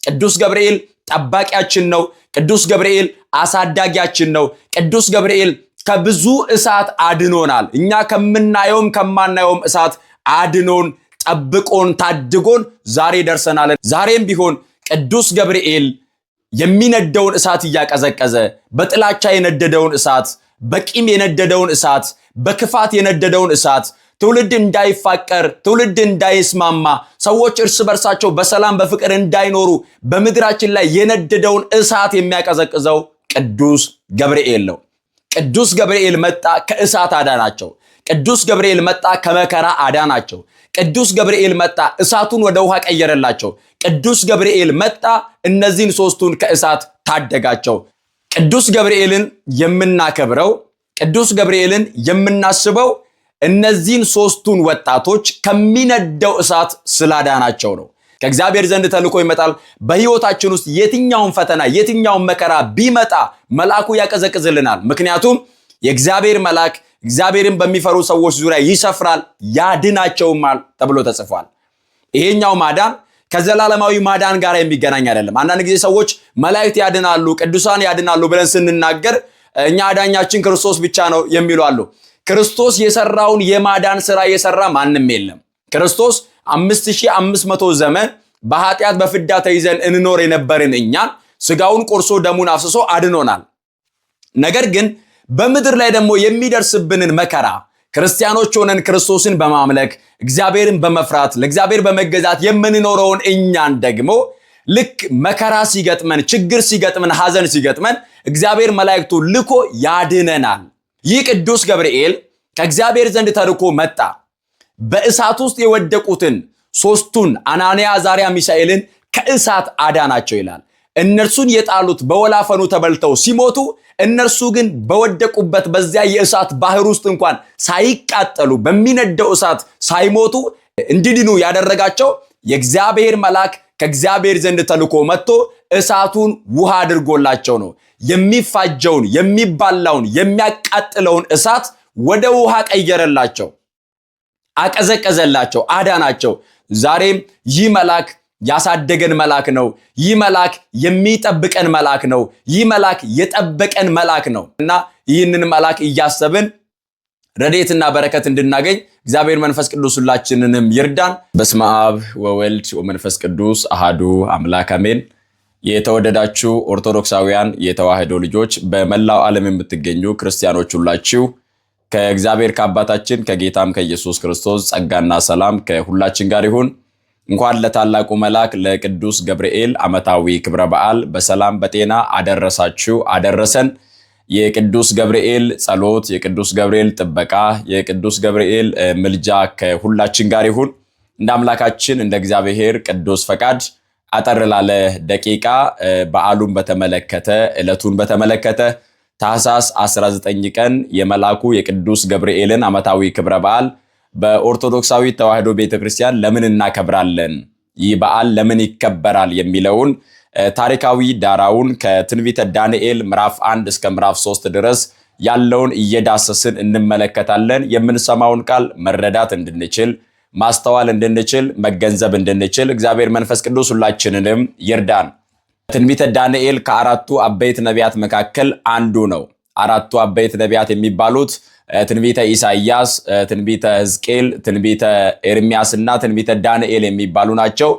ቅዱስ ገብርኤል ጠባቂያችን ነው። ቅዱስ ገብርኤል አሳዳጊያችን ነው። ቅዱስ ገብርኤል ከብዙ እሳት አድኖናል። እኛ ከምናየውም ከማናየውም እሳት አድኖን ጠብቆን ታድጎን ዛሬ ደርሰናል። ዛሬም ቢሆን ቅዱስ ገብርኤል የሚነደውን እሳት እያቀዘቀዘ በጥላቻ የነደደውን እሳት፣ በቂም የነደደውን እሳት፣ በክፋት የነደደውን እሳት ትውልድ እንዳይፋቀር፣ ትውልድ እንዳይስማማ፣ ሰዎች እርስ በርሳቸው በሰላም በፍቅር እንዳይኖሩ በምድራችን ላይ የነደደውን እሳት የሚያቀዘቅዘው ቅዱስ ገብርኤል ነው። ቅዱስ ገብርኤል መጣ፣ ከእሳት አዳናቸው። ቅዱስ ገብርኤል መጣ፣ ከመከራ አዳናቸው። ቅዱስ ገብርኤል መጣ፣ እሳቱን ወደ ውሃ ቀየረላቸው። ቅዱስ ገብርኤል መጣ፣ እነዚህን ሶስቱን ከእሳት ታደጋቸው። ቅዱስ ገብርኤልን የምናከብረው፣ ቅዱስ ገብርኤልን የምናስበው እነዚህን ሶስቱን ወጣቶች ከሚነደው እሳት ስላዳናቸው ነው። ከእግዚአብሔር ዘንድ ተልኮ ይመጣል። በህይወታችን ውስጥ የትኛውን ፈተና የትኛውን መከራ ቢመጣ መልአኩ ያቀዘቅዝልናል። ምክንያቱም የእግዚአብሔር መልአክ እግዚአብሔርን በሚፈሩ ሰዎች ዙሪያ ይሰፍራል ያድናቸውማል ተብሎ ተጽፏል። ይሄኛው ማዳን ከዘላለማዊ ማዳን ጋር የሚገናኝ አይደለም። አንዳንድ ጊዜ ሰዎች መላእክት ያድናሉ፣ ቅዱሳን ያድናሉ ብለን ስንናገር እኛ አዳኛችን ክርስቶስ ብቻ ነው የሚሉ አሉ። ክርስቶስ የሰራውን የማዳን ስራ የሰራ ማንም የለም። ክርስቶስ 5500 ዘመን በኃጢአት በፍዳ ተይዘን እንኖር የነበርን እኛን ስጋውን ቆርሶ ደሙን አፍስሶ አድኖናል። ነገር ግን በምድር ላይ ደግሞ የሚደርስብንን መከራ ክርስቲያኖች ሆነን ክርስቶስን በማምለክ እግዚአብሔርን በመፍራት ለእግዚአብሔር በመገዛት የምንኖረውን እኛን ደግሞ ልክ መከራ ሲገጥመን፣ ችግር ሲገጥመን፣ ሐዘን ሲገጥመን እግዚአብሔር መላእክቱ ልኮ ያድነናል። ይህ ቅዱስ ገብርኤል ከእግዚአብሔር ዘንድ ተልኮ መጣ። በእሳት ውስጥ የወደቁትን ሶስቱን አናንያ፣ አዛርያ፣ ሚሳኤልን ከእሳት አዳናቸው ይላል። እነርሱን የጣሉት በወላፈኑ ተበልተው ሲሞቱ፣ እነርሱ ግን በወደቁበት በዚያ የእሳት ባህር ውስጥ እንኳን ሳይቃጠሉ በሚነደው እሳት ሳይሞቱ እንዲድኑ ያደረጋቸው የእግዚአብሔር መልአክ ከእግዚአብሔር ዘንድ ተልኮ መጥቶ እሳቱን ውሃ አድርጎላቸው ነው። የሚፋጀውን፣ የሚባላውን፣ የሚያቃጥለውን እሳት ወደ ውሃ ቀየረላቸው፣ አቀዘቀዘላቸው፣ አዳናቸው። ዛሬም ይህ መልአክ ያሳደገን መልአክ ነው። ይህ መልአክ የሚጠብቀን መልአክ ነው። ይህ መልአክ የጠበቀን መልአክ ነው እና ይህንን መልአክ እያሰብን ረድኤትና በረከት እንድናገኝ እግዚአብሔር መንፈስ ቅዱስ ሁላችንንም ይርዳን። በስመ አብ ወወልድ ወመንፈስ ቅዱስ አሃዱ አምላክ አሜን። የተወደዳችሁ ኦርቶዶክሳውያን የተዋህዶ ልጆች፣ በመላው ዓለም የምትገኙ ክርስቲያኖች ሁላችሁ ከእግዚአብሔር ከአባታችን ከጌታም ከኢየሱስ ክርስቶስ ጸጋና ሰላም ከሁላችን ጋር ይሁን። እንኳን ለታላቁ መልአክ ለቅዱስ ገብርኤል ዓመታዊ ክብረ በዓል በሰላም በጤና አደረሳችሁ አደረሰን። የቅዱስ ገብርኤል ጸሎት፣ የቅዱስ ገብርኤል ጥበቃ፣ የቅዱስ ገብርኤል ምልጃ ከሁላችን ጋር ይሁን። እንደ አምላካችን እንደ እግዚአብሔር ቅዱስ ፈቃድ አጠር ላለ ደቂቃ በዓሉን በተመለከተ ዕለቱን በተመለከተ ታኅሳስ 19 ቀን የመልአኩ የቅዱስ ገብርኤልን ዓመታዊ ክብረ በዓል በኦርቶዶክሳዊ ተዋህዶ ቤተክርስቲያን ለምን እናከብራለን፣ ይህ በዓል ለምን ይከበራል የሚለውን ታሪካዊ ዳራውን ከትንቢተ ዳንኤል ምዕራፍ 1 እስከ ምዕራፍ 3 ድረስ ያለውን እየዳሰስን እንመለከታለን። የምንሰማውን ቃል መረዳት እንድንችል፣ ማስተዋል እንድንችል፣ መገንዘብ እንድንችል እግዚአብሔር መንፈስ ቅዱስ ሁላችንንም ይርዳን። ትንቢተ ዳንኤል ከአራቱ አበይት ነቢያት መካከል አንዱ ነው። አራቱ አበይት ነቢያት የሚባሉት ትንቢተ ኢሳይያስ፣ ትንቢተ ሕዝቅኤል፣ ትንቢተ ኤርሚያስ እና ትንቢተ ዳንኤል የሚባሉ ናቸው።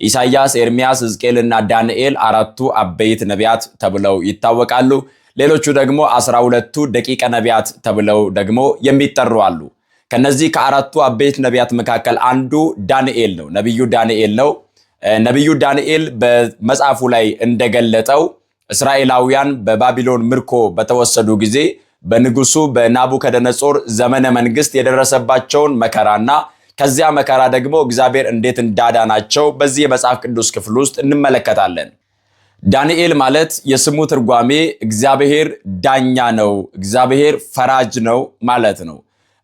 ኢሳይያስ፣ ኤርሚያስ፣ ሕዝቅኤል እና ዳንኤል አራቱ አበይት ነቢያት ተብለው ይታወቃሉ። ሌሎቹ ደግሞ 12ቱ ደቂቀ ነቢያት ተብለው ደግሞ የሚጠሩ አሉ። ከነዚህ ከአራቱ አበይት ነቢያት መካከል አንዱ ዳንኤል ነው። ነቢዩ ዳንኤል ነው። ነቢዩ ዳንኤል በመጽሐፉ ላይ እንደገለጠው እስራኤላውያን በባቢሎን ምርኮ በተወሰዱ ጊዜ በንጉሱ በናቡከደነጾር ዘመነ መንግስት የደረሰባቸውን መከራና ከዚያ መከራ ደግሞ እግዚአብሔር እንዴት እንዳዳናቸው በዚህ የመጽሐፍ ቅዱስ ክፍል ውስጥ እንመለከታለን። ዳንኤል ማለት የስሙ ትርጓሜ እግዚአብሔር ዳኛ ነው፣ እግዚአብሔር ፈራጅ ነው ማለት ነው።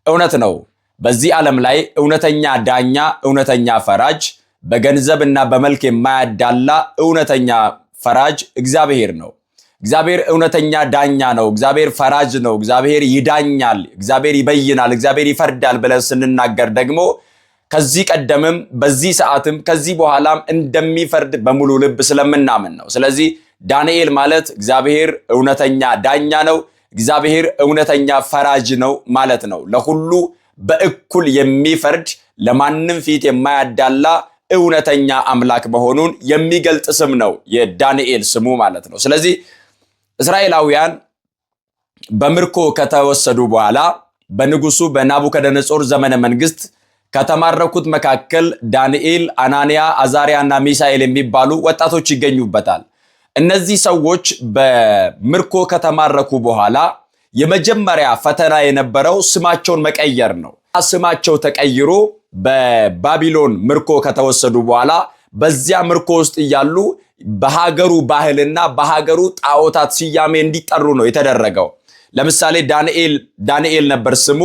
እውነት ነው። በዚህ ዓለም ላይ እውነተኛ ዳኛ፣ እውነተኛ ፈራጅ፣ በገንዘብና በመልክ የማያዳላ እውነተኛ ፈራጅ እግዚአብሔር ነው። እግዚአብሔር እውነተኛ ዳኛ ነው። እግዚአብሔር ፈራጅ ነው። እግዚአብሔር ይዳኛል፣ እግዚአብሔር ይበይናል፣ እግዚአብሔር ይፈርዳል ብለን ስንናገር ደግሞ ከዚህ ቀደምም በዚህ ሰዓትም ከዚህ በኋላም እንደሚፈርድ በሙሉ ልብ ስለምናምን ነው። ስለዚህ ዳንኤል ማለት እግዚአብሔር እውነተኛ ዳኛ ነው፣ እግዚአብሔር እውነተኛ ፈራጅ ነው ማለት ነው። ለሁሉ በእኩል የሚፈርድ ለማንም ፊት የማያዳላ እውነተኛ አምላክ መሆኑን የሚገልጥ ስም ነው የዳንኤል ስሙ ማለት ነው። ስለዚህ እስራኤላውያን በምርኮ ከተወሰዱ በኋላ በንጉሱ በናቡከደነጾር ዘመነ መንግስት ከተማረኩት መካከል ዳንኤል፣ አናንያ፣ አዛሪያና ሚሳኤል የሚባሉ ወጣቶች ይገኙበታል። እነዚህ ሰዎች በምርኮ ከተማረኩ በኋላ የመጀመሪያ ፈተና የነበረው ስማቸውን መቀየር ነው። ስማቸው ተቀይሮ በባቢሎን ምርኮ ከተወሰዱ በኋላ በዚያ ምርኮ ውስጥ እያሉ በሀገሩ ባህልና በሀገሩ ጣዖታት ስያሜ እንዲጠሩ ነው የተደረገው። ለምሳሌ ዳንኤል ነበር ስሙ፣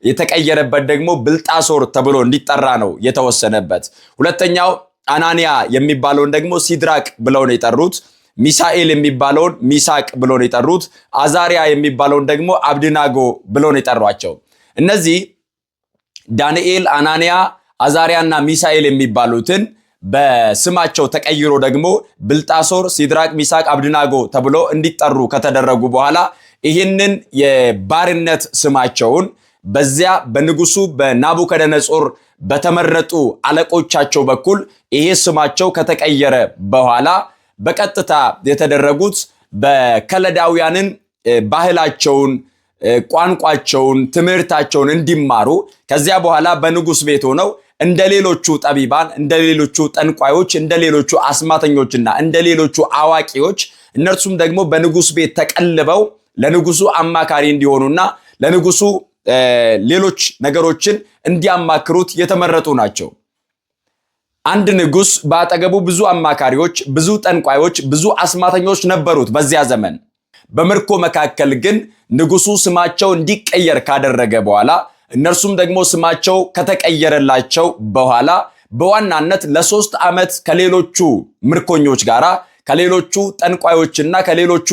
የተቀየረበት ደግሞ ብልጣሶር ተብሎ እንዲጠራ ነው የተወሰነበት። ሁለተኛው አናንያ የሚባለውን ደግሞ ሲድራቅ ብለው ነው የጠሩት። ሚሳኤል የሚባለውን ሚሳቅ ብሎ ነው የጠሩት። አዛሪያ የሚባለውን ደግሞ አብድናጎ ብሎ ነው የጠሯቸው። እነዚህ ዳንኤል፣ አናንያ፣ አዛሪያና ሚሳኤል የሚባሉትን በስማቸው ተቀይሮ ደግሞ ብልጣሶር፣ ሲድራቅ፣ ሚሳቅ፣ አብድናጎ ተብሎ እንዲጠሩ ከተደረጉ በኋላ ይህንን የባርነት ስማቸውን በዚያ በንጉሱ በናቡከደነጾር በተመረጡ አለቆቻቸው በኩል ይሄ ስማቸው ከተቀየረ በኋላ በቀጥታ የተደረጉት በከለዳውያንን ባህላቸውን፣ ቋንቋቸውን፣ ትምህርታቸውን እንዲማሩ ከዚያ በኋላ በንጉስ ቤት ሆነው እንደሌሎቹ ጠቢባን፣ እንደሌሎቹ ጠንቋዮች፣ እንደሌሎቹ አስማተኞችና እንደሌሎቹ አዋቂዎች እነርሱም ደግሞ በንጉስ ቤት ተቀልበው ለንጉሱ አማካሪ እንዲሆኑና ለንጉሱ ሌሎች ነገሮችን እንዲያማክሩት የተመረጡ ናቸው። አንድ ንጉስ በአጠገቡ ብዙ አማካሪዎች፣ ብዙ ጠንቋዮች፣ ብዙ አስማተኞች ነበሩት በዚያ ዘመን። በምርኮ መካከል ግን ንጉሱ ስማቸው እንዲቀየር ካደረገ በኋላ እነርሱም ደግሞ ስማቸው ከተቀየረላቸው በኋላ በዋናነት ለ3 ዓመት ከሌሎቹ ምርኮኞች ጋራ ከሌሎቹ ጠንቋዮችና ከሌሎቹ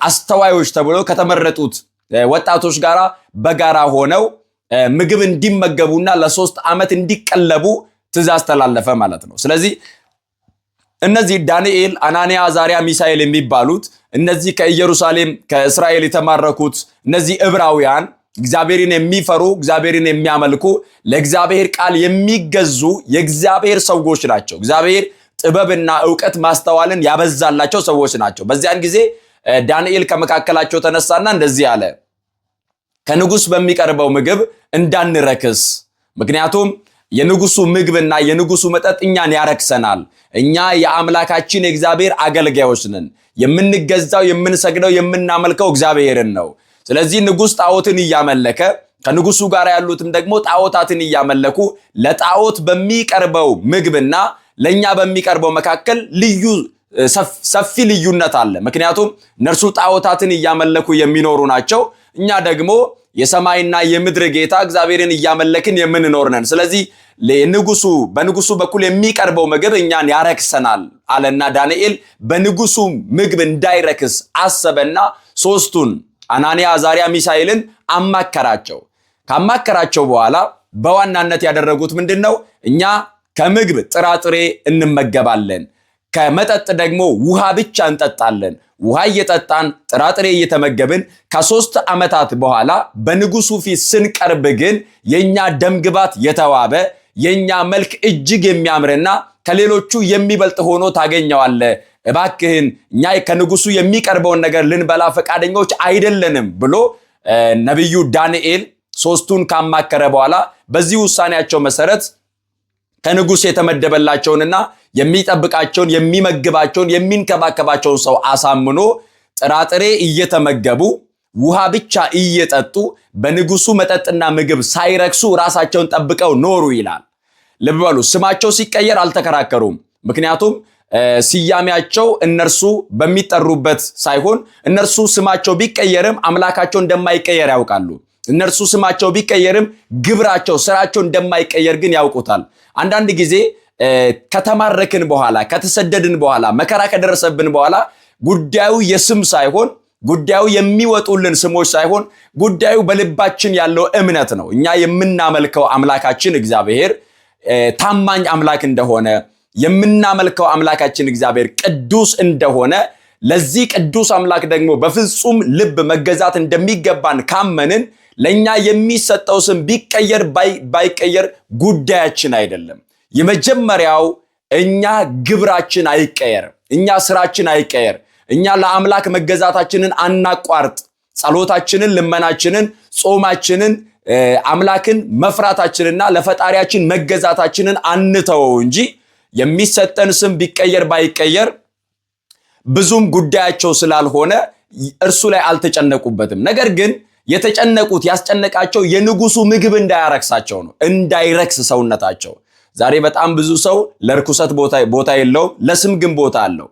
አስተዋዮች ተብሎ ከተመረጡት ወጣቶች ጋራ በጋራ ሆነው ምግብ እንዲመገቡና ለ3 ዓመት እንዲቀለቡ ትእዛዝ ተላለፈ ማለት ነው። ስለዚህ እነዚህ ዳንኤል፣ አናንያ፣ አዛሪያ፣ ሚሳኤል የሚባሉት እነዚህ ከኢየሩሳሌም ከእስራኤል የተማረኩት እነዚህ ዕብራውያን እግዚአብሔርን የሚፈሩ እግዚአብሔርን የሚያመልኩ ለእግዚአብሔር ቃል የሚገዙ የእግዚአብሔር ሰዎች ናቸው። እግዚአብሔር ጥበብና ዕውቀት ማስተዋልን ያበዛላቸው ሰዎች ናቸው። በዚያን ጊዜ ዳንኤል ከመካከላቸው ተነሳና እንደዚህ አለ፣ ከንጉስ በሚቀርበው ምግብ እንዳንረክስ፣ ምክንያቱም የንጉሱ ምግብና የንጉሱ መጠጥ እኛን ያረክሰናል። እኛ የአምላካችን የእግዚአብሔር አገልጋዮች ነን። የምንገዛው፣ የምንሰግደው፣ የምናመልከው እግዚአብሔርን ነው። ስለዚህ ንጉስ ጣዖትን እያመለከ ከንጉሱ ጋር ያሉትም ደግሞ ጣዖታትን እያመለኩ ለጣዖት በሚቀርበው ምግብና ለኛ በሚቀርበው መካከል ሰፊ ልዩነት አለ። ምክንያቱም እነርሱ ጣዖታትን እያመለኩ የሚኖሩ ናቸው። እኛ ደግሞ የሰማይና የምድር ጌታ እግዚአብሔርን እያመለክን የምንኖር ነን። ስለዚህ በንጉሱ በኩል የሚቀርበው ምግብ እኛን ያረክሰናል አለና ዳንኤል በንጉሱ ምግብ እንዳይረክስ አሰበና ሶስቱን አናንያ፣ አዛሪያ፣ ሚሳኤልን አማከራቸው። ካማከራቸው በኋላ በዋናነት ያደረጉት ምንድነው? እኛ ከምግብ ጥራጥሬ እንመገባለን፣ ከመጠጥ ደግሞ ውሃ ብቻ እንጠጣለን። ውሃ እየጠጣን ጥራጥሬ እየተመገብን ከ3 ዓመታት በኋላ በንጉሱ ፊት ስንቀርብ ግን የኛ ደምግባት የተዋበ የኛ መልክ እጅግ የሚያምርና ከሌሎቹ የሚበልጥ ሆኖ ታገኘዋለህ። እባክህን እኛ ከንጉሱ የሚቀርበውን ነገር ልንበላ ፈቃደኞች አይደለንም ብሎ ነብዩ ዳንኤል ሶስቱን ካማከረ በኋላ በዚህ ውሳኔያቸው መሰረት ከንጉስ የተመደበላቸውንና የሚጠብቃቸውን የሚመግባቸውን የሚንከባከባቸውን ሰው አሳምኖ ጥራጥሬ እየተመገቡ ውሃ ብቻ እየጠጡ በንጉሱ መጠጥና ምግብ ሳይረክሱ ራሳቸውን ጠብቀው ኖሩ ይላል። ልብ በሉ፣ ስማቸው ሲቀየር አልተከራከሩም። ምክንያቱም ስያሜያቸው እነርሱ በሚጠሩበት ሳይሆን እነርሱ ስማቸው ቢቀየርም አምላካቸው እንደማይቀየር ያውቃሉ። እነርሱ ስማቸው ቢቀየርም ግብራቸው፣ ስራቸው እንደማይቀየር ግን ያውቁታል። አንዳንድ ጊዜ ከተማረክን በኋላ ከተሰደድን በኋላ መከራ ከደረሰብን በኋላ ጉዳዩ የስም ሳይሆን ጉዳዩ የሚወጡልን ስሞች ሳይሆን ጉዳዩ በልባችን ያለው እምነት ነው። እኛ የምናመልከው አምላካችን እግዚአብሔር ታማኝ አምላክ እንደሆነ የምናመልከው አምላካችን እግዚአብሔር ቅዱስ እንደሆነ ለዚህ ቅዱስ አምላክ ደግሞ በፍጹም ልብ መገዛት እንደሚገባን ካመንን ለኛ የሚሰጠው ስም ቢቀየር ባይቀየር ጉዳያችን አይደለም። የመጀመሪያው እኛ ግብራችን አይቀየር፣ እኛ ስራችን አይቀየር፣ እኛ ለአምላክ መገዛታችንን አናቋርጥ፣ ጸሎታችንን፣ ልመናችንን፣ ጾማችንን፣ አምላክን መፍራታችንና ለፈጣሪያችን መገዛታችንን አንተወው እንጂ የሚሰጠን ስም ቢቀየር ባይቀየር ብዙም ጉዳያቸው ስላልሆነ እርሱ ላይ አልተጨነቁበትም። ነገር ግን የተጨነቁት ያስጨነቃቸው የንጉሱ ምግብ እንዳያረክሳቸው ነው፣ እንዳይረክስ ሰውነታቸው። ዛሬ በጣም ብዙ ሰው ለርኩሰት ቦታ የለውም፣ ለስም ግን ቦታ አለው።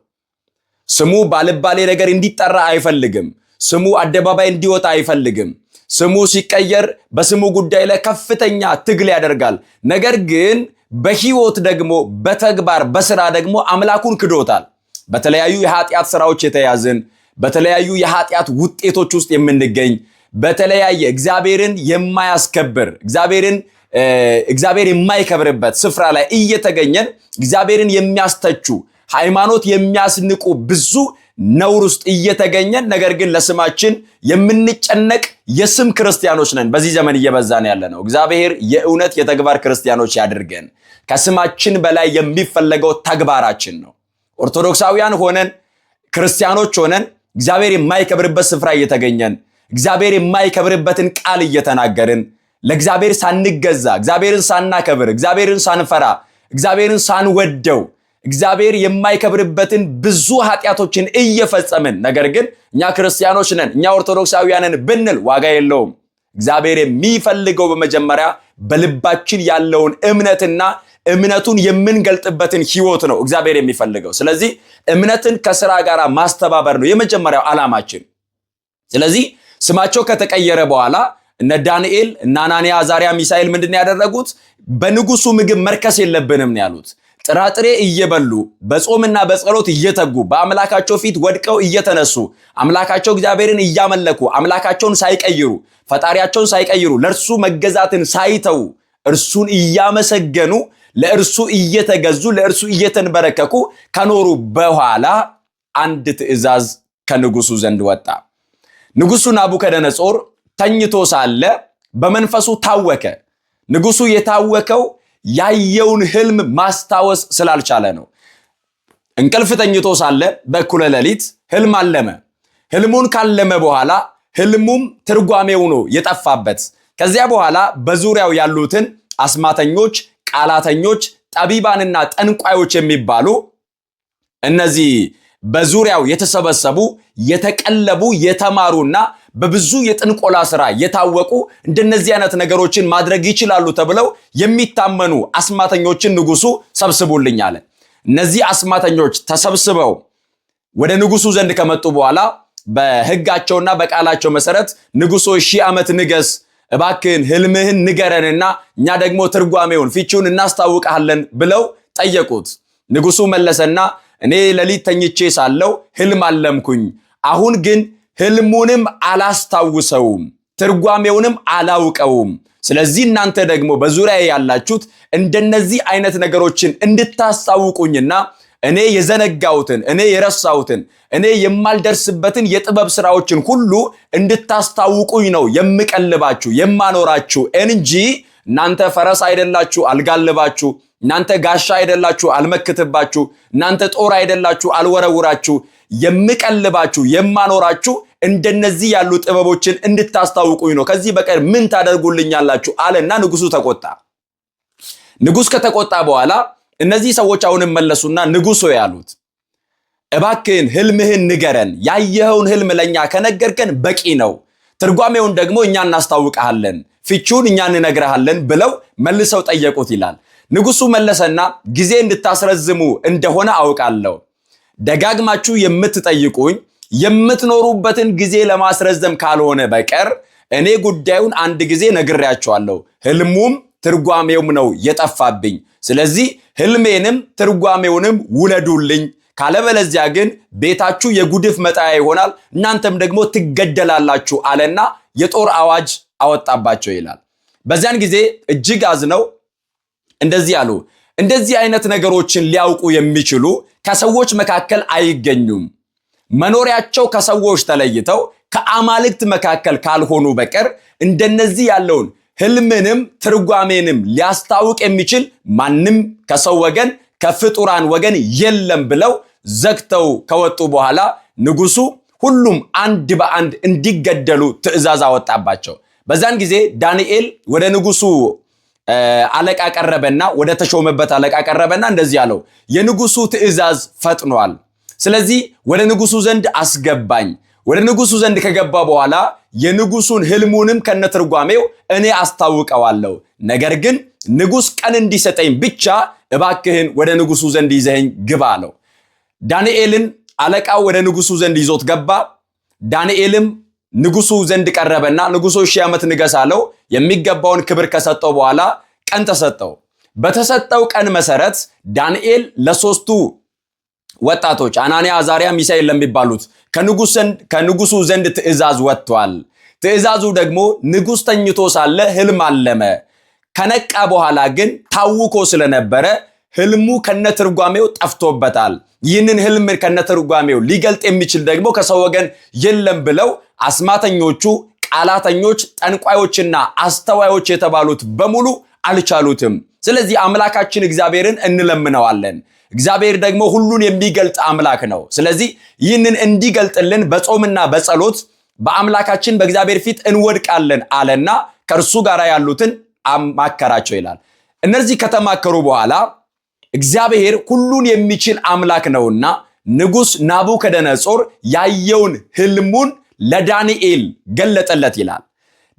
ስሙ ባልባሌ ነገር እንዲጠራ አይፈልግም። ስሙ አደባባይ እንዲወጣ አይፈልግም። ስሙ ሲቀየር በስሙ ጉዳይ ላይ ከፍተኛ ትግል ያደርጋል። ነገር ግን በህይወት ደግሞ በተግባር በስራ ደግሞ አምላኩን ክዶታል። በተለያዩ የኃጢአት ስራዎች የተያዝን፣ በተለያዩ የኃጢአት ውጤቶች ውስጥ የምንገኝ፣ በተለያየ እግዚአብሔርን የማያስከብር እግዚአብሔር የማይከብርበት ስፍራ ላይ እየተገኘን እግዚአብሔርን የሚያስተቹ ሃይማኖት የሚያስንቁ ብዙ ነውር ውስጥ እየተገኘን ነገር ግን ለስማችን የምንጨነቅ የስም ክርስቲያኖች ነን። በዚህ ዘመን እየበዛን ያለ ነው። እግዚአብሔር የእውነት የተግባር ክርስቲያኖች ያድርገን። ከስማችን በላይ የሚፈለገው ተግባራችን ነው። ኦርቶዶክሳውያን ሆነን ክርስቲያኖች ሆነን እግዚአብሔር የማይከብርበት ስፍራ እየተገኘን እግዚአብሔር የማይከብርበትን ቃል እየተናገርን ለእግዚአብሔር ሳንገዛ እግዚአብሔርን ሳናከብር እግዚአብሔርን ሳንፈራ እግዚአብሔርን ሳንወደው እግዚአብሔር የማይከብርበትን ብዙ ኃጢአቶችን እየፈጸምን ነገር ግን እኛ ክርስቲያኖች ነን እኛ ኦርቶዶክሳውያንን ብንል ዋጋ የለውም። እግዚአብሔር የሚፈልገው በመጀመሪያ በልባችን ያለውን እምነትና እምነቱን የምንገልጥበትን ህይወት ነው እግዚአብሔር የሚፈልገው። ስለዚህ እምነትን ከሥራ ጋር ማስተባበር ነው የመጀመሪያው ዓላማችን። ስለዚህ ስማቸው ከተቀየረ በኋላ እነ ዳንኤል እና አናንያ አዛርያ ሚሳኤል ምንድን ያደረጉት? በንጉሱ ምግብ መርከስ የለብንም ነው ያሉት። ጥራጥሬ እየበሉ በጾምና በጸሎት እየተጉ በአምላካቸው ፊት ወድቀው እየተነሱ አምላካቸው እግዚአብሔርን እያመለኩ አምላካቸውን ሳይቀይሩ ፈጣሪያቸውን ሳይቀይሩ ለእርሱ መገዛትን ሳይተው እርሱን እያመሰገኑ ለእርሱ እየተገዙ ለእርሱ እየተንበረከኩ ከኖሩ በኋላ አንድ ትእዛዝ ከንጉሱ ዘንድ ወጣ። ንጉሱ ናቡከደነጾር ተኝቶ ሳለ በመንፈሱ ታወከ። ንጉሱ የታወከው ያየውን ህልም ማስታወስ ስላልቻለ ነው። እንቅልፍ ተኝቶ ሳለ በእኩለ ሌሊት ህልም አለመ። ህልሙን ካለመ በኋላ ህልሙም ትርጓሜው ነው የጠፋበት። ከዚያ በኋላ በዙሪያው ያሉትን አስማተኞች፣ ቃላተኞች፣ ጠቢባንና ጠንቋዮች የሚባሉ እነዚህ በዙሪያው የተሰበሰቡ የተቀለቡ የተማሩና በብዙ የጥንቆላ ስራ የታወቁ እንደነዚህ አይነት ነገሮችን ማድረግ ይችላሉ ተብለው የሚታመኑ አስማተኞችን ንጉሱ ሰብስቡልኝ አለ። እነዚህ አስማተኞች ተሰብስበው ወደ ንጉሱ ዘንድ ከመጡ በኋላ በህጋቸውና በቃላቸው መሰረት ንጉሱ 1000 ዓመት ንገስ፣ እባክህን ህልምህን ንገረንና እኛ ደግሞ ትርጓሜውን ፍቺውን እናስታውቃለን ብለው ጠየቁት። ንጉሱ መለሰና እኔ ሌሊት ተኝቼ ሳለው ህልም አለምኩኝ። አሁን ግን ህልሙንም አላስታውሰውም፣ ትርጓሜውንም አላውቀውም። ስለዚህ እናንተ ደግሞ በዙሪያ ያላችሁት እንደነዚህ አይነት ነገሮችን እንድታስታውቁኝና እኔ የዘነጋውትን እኔ የረሳውትን እኔ የማልደርስበትን የጥበብ ስራዎችን ሁሉ እንድታስታውቁኝ ነው የምቀልባችሁ የማኖራችሁ እንጂ እናንተ ፈረስ አይደላችሁ አልጋልባችሁ፣ እናንተ ጋሻ አይደላችሁ አልመክትባችሁ፣ እናንተ ጦር አይደላችሁ አልወረውራችሁ፣ የምቀልባችሁ የማኖራችሁ እንደነዚህ ያሉ ጥበቦችን እንድታስታውቁኝ ነው። ከዚህ በቀር ምን ታደርጉልኛላችሁ አለና ንጉሱ ተቆጣ። ንጉስ ከተቆጣ በኋላ እነዚህ ሰዎች አሁንም መለሱና ንጉሶ ያሉት እባክህን ህልምህን ንገረን፣ ያየኸውን ህልም ለኛ ከነገርከን በቂ ነው፣ ትርጓሜውን ደግሞ እኛ እናስታውቃለን፣ ፍቺውን እኛ እንነግርሃለን ብለው መልሰው ጠየቁት ይላል። ንጉሱ መለሰና ጊዜ እንድታስረዝሙ እንደሆነ አውቃለሁ፣ ደጋግማችሁ የምትጠይቁኝ የምትኖሩበትን ጊዜ ለማስረዘም ካልሆነ በቀር እኔ ጉዳዩን አንድ ጊዜ ነግሬያችኋለሁ፣ ህልሙም ትርጓሜውም ነው የጠፋብኝ። ስለዚህ ህልሜንም ትርጓሜውንም ውለዱልኝ፣ ካለበለዚያ ግን ቤታችሁ የጉድፍ መጣያ ይሆናል፣ እናንተም ደግሞ ትገደላላችሁ አለና የጦር አዋጅ አወጣባቸው ይላል። በዚያን ጊዜ እጅግ አዝነው እንደዚህ አሉ፣ እንደዚህ አይነት ነገሮችን ሊያውቁ የሚችሉ ከሰዎች መካከል አይገኙም። መኖሪያቸው ከሰዎች ተለይተው ከአማልክት መካከል ካልሆኑ በቀር እንደነዚህ ያለውን ህልምንም ትርጓሜንም ሊያስታውቅ የሚችል ማንም ከሰው ወገን ከፍጡራን ወገን የለም ብለው ዘግተው ከወጡ በኋላ ንጉሱ ሁሉም አንድ በአንድ እንዲገደሉ ትእዛዝ አወጣባቸው። በዛን ጊዜ ዳንኤል ወደ ንጉሱ አለቃ ቀረበና ወደ ተሾመበት አለቃ ቀረበና እንደዚህ አለው፣ የንጉሱ ትእዛዝ ፈጥኗል። ስለዚህ ወደ ንጉሱ ዘንድ አስገባኝ። ወደ ንጉሱ ዘንድ ከገባ በኋላ የንጉሱን ህልሙንም ከነትርጓሜው እኔ አስታውቀዋለሁ። ነገር ግን ንጉስ ቀን እንዲሰጠኝ ብቻ እባክህን ወደ ንጉሱ ዘንድ ይዘኸኝ ግባ አለው። ዳንኤልን አለቃው ወደ ንጉሱ ዘንድ ይዞት ገባ። ዳንኤልም ንጉሱ ዘንድ ቀረበና ንጉሱ 1000 ዓመት ንገስ አለው። የሚገባውን ክብር ከሰጠው በኋላ ቀን ተሰጠው። በተሰጠው ቀን መሰረት ዳንኤል ለሶስቱ ወጣቶች አናንያ፣ አዛርያ፣ ሚሳኤል ለሚባሉት ከንጉሱ ዘንድ ትእዛዝ ወጥቷል። ትእዛዙ ደግሞ ንጉስ ተኝቶ ሳለ ህልም አለመ። ከነቃ በኋላ ግን ታውኮ ስለነበረ ህልሙ ከነትርጓሜው ጠፍቶበታል። ይህንን ህልም ከነትርጓሜው ሊገልጥ የሚችል ደግሞ ከሰው ወገን የለም ብለው አስማተኞቹ፣ ቃላተኞች፣ ጠንቋዮችና አስተዋዮች የተባሉት በሙሉ አልቻሉትም። ስለዚህ አምላካችን እግዚአብሔርን እንለምነዋለን። እግዚአብሔር ደግሞ ሁሉን የሚገልጥ አምላክ ነው። ስለዚህ ይህንን እንዲገልጥልን በጾምና በጸሎት በአምላካችን በእግዚአብሔር ፊት እንወድቃለን አለና ከእርሱ ጋር ያሉትን አማከራቸው ይላል። እነዚህ ከተማከሩ በኋላ እግዚአብሔር ሁሉን የሚችል አምላክ ነውና ንጉስ ናቡከደነጾር ያየውን ህልሙን ለዳንኤል ገለጠለት ይላል።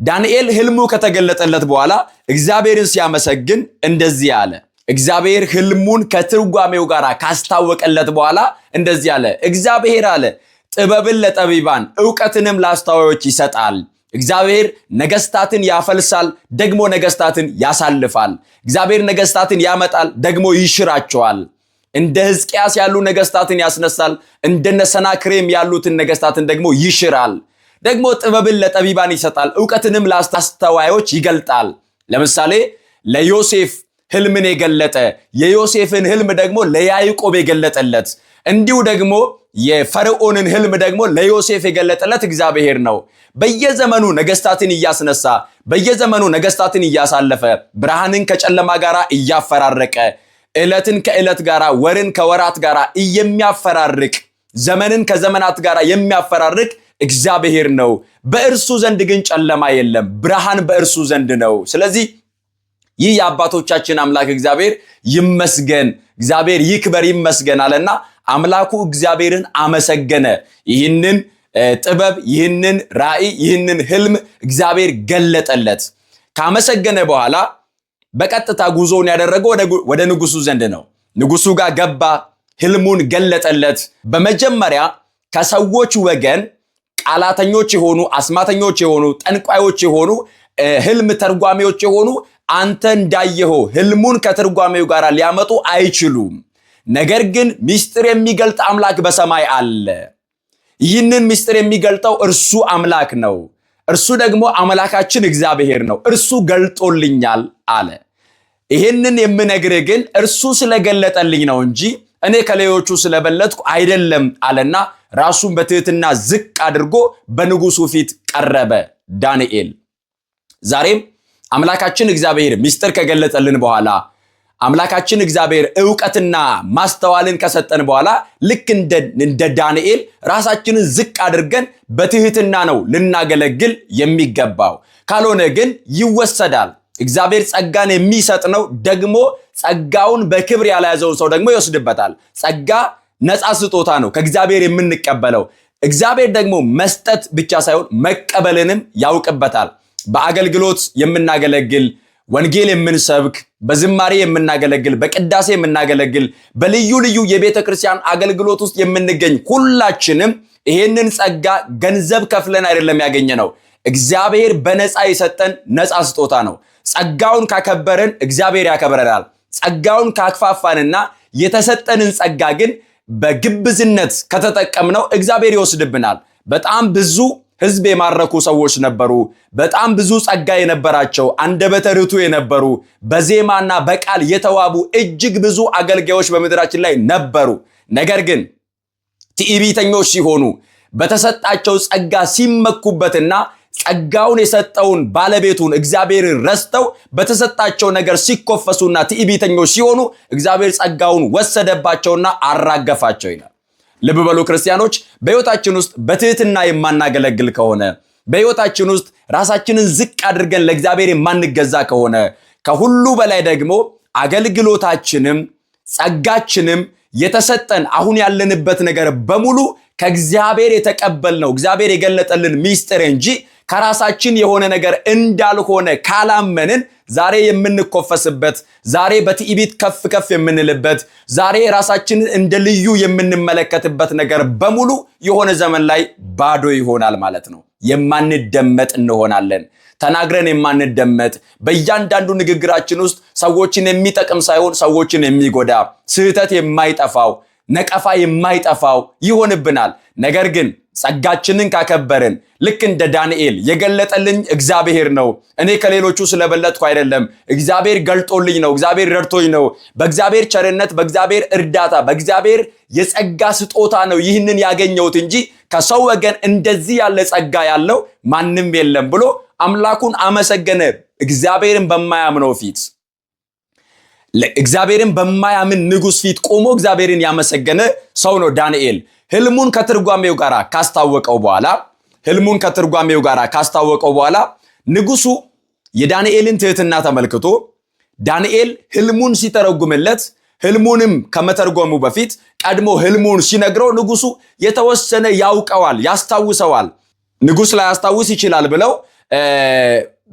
ዳንኤል ህልሙ ከተገለጠለት በኋላ እግዚአብሔርን ሲያመሰግን እንደዚህ አለ። እግዚአብሔር ህልሙን ከትርጓሜው ጋር ካስታወቀለት በኋላ እንደዚህ አለ። እግዚአብሔር አለ ጥበብን ለጠቢባን ዕውቀትንም ለአስተዋዮች ይሰጣል። እግዚአብሔር ነገስታትን ያፈልሳል፣ ደግሞ ነገስታትን ያሳልፋል። እግዚአብሔር ነገስታትን ያመጣል፣ ደግሞ ይሽራቸዋል። እንደ ሕዝቅያስ ያሉ ነገስታትን ያስነሳል፣ እንደነ ሰናክሬም ያሉትን ነገስታትን ደግሞ ይሽራል። ደግሞ ጥበብን ለጠቢባን ይሰጣል፣ ዕውቀትንም ለአስተዋዮች ይገልጣል። ለምሳሌ ለዮሴፍ ህልምን የገለጠ የዮሴፍን ህልም ደግሞ ለያዕቆብ የገለጠለት፣ እንዲሁ ደግሞ የፈርዖንን ህልም ደግሞ ለዮሴፍ የገለጠለት እግዚአብሔር ነው። በየዘመኑ ነገስታትን እያስነሳ በየዘመኑ ነገስታትን እያሳለፈ ብርሃንን ከጨለማ ጋር እያፈራረቀ ዕለትን ከዕለት ጋር ወርን ከወራት ጋር የሚያፈራርቅ ዘመንን ከዘመናት ጋር የሚያፈራርቅ እግዚአብሔር ነው። በእርሱ ዘንድ ግን ጨለማ የለም፣ ብርሃን በእርሱ ዘንድ ነው። ስለዚህ ይህ የአባቶቻችን አምላክ እግዚአብሔር ይመስገን፣ እግዚአብሔር ይክበር ይመስገን አለና አምላኩ እግዚአብሔርን አመሰገነ። ይህንን ጥበብ፣ ይህንን ራእይ፣ ይህንን ህልም እግዚአብሔር ገለጠለት። ካመሰገነ በኋላ በቀጥታ ጉዞውን ያደረገው ወደ ንጉሱ ዘንድ ነው። ንጉሱ ጋር ገባ፣ ህልሙን ገለጠለት። በመጀመሪያ ከሰዎች ወገን ቃላተኞች የሆኑ፣ አስማተኞች የሆኑ፣ ጠንቋዮች የሆኑ፣ ህልም ተርጓሚዎች የሆኑ አንተ እንዳየኸው ህልሙን ከትርጓሜው ጋር ሊያመጡ አይችሉም። ነገር ግን ምስጢር የሚገልጥ አምላክ በሰማይ አለ። ይህንን ምስጢር የሚገልጠው እርሱ አምላክ ነው። እርሱ ደግሞ አምላካችን እግዚአብሔር ነው። እርሱ ገልጦልኛል አለ። ይህንን የምነግርህ ግን እርሱ ስለገለጠልኝ ነው እንጂ እኔ ከሌሎቹ ስለበለጥኩ አይደለም አለና ራሱን በትህትና ዝቅ አድርጎ በንጉሱ ፊት ቀረበ ዳንኤል። ዛሬም አምላካችን እግዚአብሔር ምስጢር ከገለጠልን በኋላ አምላካችን እግዚአብሔር ዕውቀትና ማስተዋልን ከሰጠን በኋላ ልክ እንደ ዳንኤል ራሳችንን ዝቅ አድርገን በትህትና ነው ልናገለግል የሚገባው። ካልሆነ ግን ይወሰዳል። እግዚአብሔር ጸጋን የሚሰጥ ነው። ደግሞ ጸጋውን በክብር ያልያዘውን ሰው ደግሞ ይወስድበታል። ጸጋ ነፃ ስጦታ ነው ከእግዚአብሔር የምንቀበለው። እግዚአብሔር ደግሞ መስጠት ብቻ ሳይሆን መቀበልንም ያውቅበታል። በአገልግሎት የምናገለግል፣ ወንጌል የምንሰብክ፣ በዝማሬ የምናገለግል፣ በቅዳሴ የምናገለግል፣ በልዩ ልዩ የቤተ ክርስቲያን አገልግሎት ውስጥ የምንገኝ ሁላችንም ይሄንን ጸጋ ገንዘብ ከፍለን አይደለም ያገኘነው። እግዚአብሔር በነፃ የሰጠን ነፃ ስጦታ ነው። ጸጋውን ካከበረን እግዚአብሔር ያከብረናል። ጸጋውን ካክፋፋንና የተሰጠንን ጸጋ ግን በግብዝነት ከተጠቀምነው እግዚአብሔር ይወስድብናል። በጣም ብዙ ሕዝብ የማረኩ ሰዎች ነበሩ። በጣም ብዙ ጸጋ የነበራቸው አንደበተ ርቱዕ የነበሩ በዜማና በቃል የተዋቡ እጅግ ብዙ አገልጋዮች በምድራችን ላይ ነበሩ። ነገር ግን ትዕቢተኞች ሲሆኑ በተሰጣቸው ጸጋ ሲመኩበትና ጸጋውን የሰጠውን ባለቤቱን እግዚአብሔርን ረስተው በተሰጣቸው ነገር ሲኮፈሱና ትዕቢተኞች ሲሆኑ እግዚአብሔር ጸጋውን ወሰደባቸውና አራገፋቸው ይላል። ልብ በሉ ክርስቲያኖች፣ በሕይወታችን ውስጥ በትህትና የማናገለግል ከሆነ በሕይወታችን ውስጥ ራሳችንን ዝቅ አድርገን ለእግዚአብሔር የማንገዛ ከሆነ ከሁሉ በላይ ደግሞ አገልግሎታችንም ጸጋችንም የተሰጠን አሁን ያለንበት ነገር በሙሉ ከእግዚአብሔር የተቀበልነው እግዚአብሔር የገለጠልን ሚስጥር እንጂ ከራሳችን የሆነ ነገር እንዳልሆነ ካላመንን ዛሬ የምንኮፈስበት፣ ዛሬ በትዕቢት ከፍ ከፍ የምንልበት፣ ዛሬ ራሳችንን እንደ ልዩ የምንመለከትበት ነገር በሙሉ የሆነ ዘመን ላይ ባዶ ይሆናል ማለት ነው። የማንደመጥ እንሆናለን። ተናግረን የማንደመጥ፣ በእያንዳንዱ ንግግራችን ውስጥ ሰዎችን የሚጠቅም ሳይሆን ሰዎችን የሚጎዳ፣ ስህተት የማይጠፋው፣ ነቀፋ የማይጠፋው ይሆንብናል። ነገር ግን ጸጋችንን ካከበርን ልክ እንደ ዳንኤል የገለጠልኝ እግዚአብሔር ነው፣ እኔ ከሌሎቹ ስለበለጥኩ አይደለም፣ እግዚአብሔር ገልጦልኝ ነው፣ እግዚአብሔር ረድቶኝ ነው፣ በእግዚአብሔር ቸርነት፣ በእግዚአብሔር እርዳታ፣ በእግዚአብሔር የጸጋ ስጦታ ነው ይህንን ያገኘሁት እንጂ ከሰው ወገን እንደዚህ ያለ ጸጋ ያለው ማንም የለም ብሎ አምላኩን አመሰገነ። እግዚአብሔርን በማያምነው ፊት፣ እግዚአብሔርን በማያምን ንጉሥ ፊት ቆሞ እግዚአብሔርን ያመሰገነ ሰው ነው ዳንኤል። ህልሙን ከትርጓሜው ጋር ካስታወቀው በኋላ ንጉሱ የዳንኤልን ትህትና ተመልክቶ ዳንኤል ህልሙን ሲተረጉምለት ህልሙንም ከመተርጎሙ በፊት ቀድሞ ህልሙን ሲነግረው ንጉሱ የተወሰነ ያውቀዋል፣ ያስታውሰዋል። ንጉስ ላይ ያስታውስ ይችላል ብለው